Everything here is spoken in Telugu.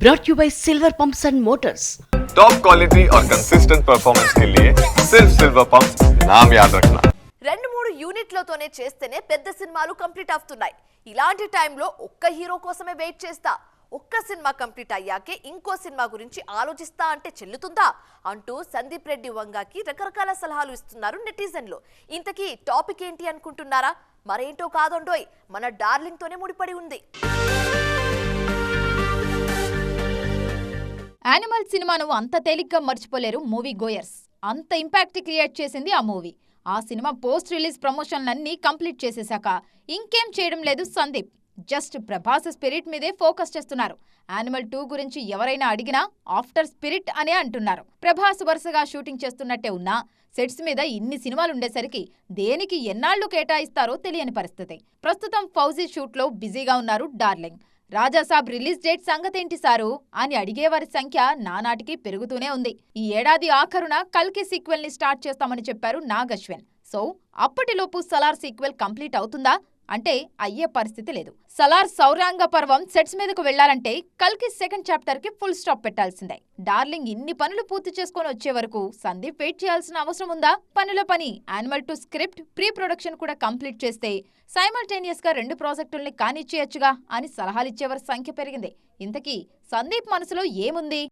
brought you by Silver Pumps and Motors. Top quality और कंसिस्टेंट परफॉर्मेंस के लिए सिर्फ सिल्वर पंप्स नाम याद रखना. 2-3 యూనిట్లతోనే చేస్తేనే పెద్ద సినిమాలు కంప్లీట్ అవుతున్నాయి. ఇలాంటి టైంలో ఒక్క హీరో కోసమే వెయిట్ చేస్తా, ఒక్క సినిమా కంప్లీట్ అయ్యాకే ఇంకో సినిమా గురించి ఆలోచిస్తా అంటే చెల్లుతుందా అంటూ సందీప్ రెడ్డి వంగాకి రకరకాల సలహాలు ఇస్తున్నారు నెటిజన్లు. ఇంతకీ టాపిక్ ఏంటి అనుకుంటున్నారా? మరేంటో కాదండోయ్, మన డార్లింగ్ తోనే ముడిపడి ఉంది. యానిమల్ సినిమాను అంత తేలిగ్గా మర్చిపోలేరు మూవీ గోయర్స్. అంత ఇంపాక్ట్ క్రియేట్ చేసింది ఆ మూవీ. ఆ సినిమా పోస్ట్ రిలీజ్ ప్రమోషన్లన్నీ కంప్లీట్ చేసేశాక ఇంకేం చేయడం లేదు సందీప్. జస్ట్ ప్రభాస్ స్పిరిట్ మీదే ఫోకస్ చేస్తున్నారు. యానిమల్ 2 గురించి ఎవరైనా అడిగినా ఆఫ్టర్ స్పిరిట్ అనే అంటున్నారు. ప్రభాస్ వరుసగా షూటింగ్ చేస్తున్నట్టే ఉన్నా సెట్స్ మీద ఇన్ని సినిమాలుండేసరికి దేనికి ఎన్నాళ్లు కేటాయిస్తారో తెలియని పరిస్థితి. ప్రస్తుతం ఫౌజీ షూట్లో బిజీగా ఉన్నారు darling. Raja Saab release date సంగతేంటి sir అని అడిగేవారి సంఖ్య నానాటికి పెరుగుతూనే ఉంది. ఈ ఏడాది ఆఖరున కల్కి సీక్వెల్ ని స్టార్ట్ చేస్తామని చెప్పారు నాగ్ అశ్విన్. సో అప్పటిలోపు సలార్ సీక్వెల్ కంప్లీట్ అవుతుందా అంటే అయ్యే పరిస్థితి లేదు. సలార్ సౌరాంగ పర్వం సెట్స్ మీదకు వెళ్లాలంటే కల్కి సెకండ్ చాప్టర్ కి ఫుల్ స్టాప్ పెట్టాల్సిందే. డార్లింగ్ ఇన్ని పనులు పూర్తి చేసుకుని వచ్చే వరకు సందీప్ వెయిట్ చేయాల్సిన అవసరం ఉందా? పనుల పని యానిమల్ 2 స్క్రిప్ట్ ప్రీ ప్రొడక్షన్ కూడా కంప్లీట్ చేస్తే సైమల్టేనియస్ గా 2 ప్రాజెక్టుల్ని కానిచ్చేయచ్చుగా అని సలహాలిచ్చేవారి సంఖ్య పెరిగింది. ఇంతకీ సందీప్ మనసులో ఏముంది?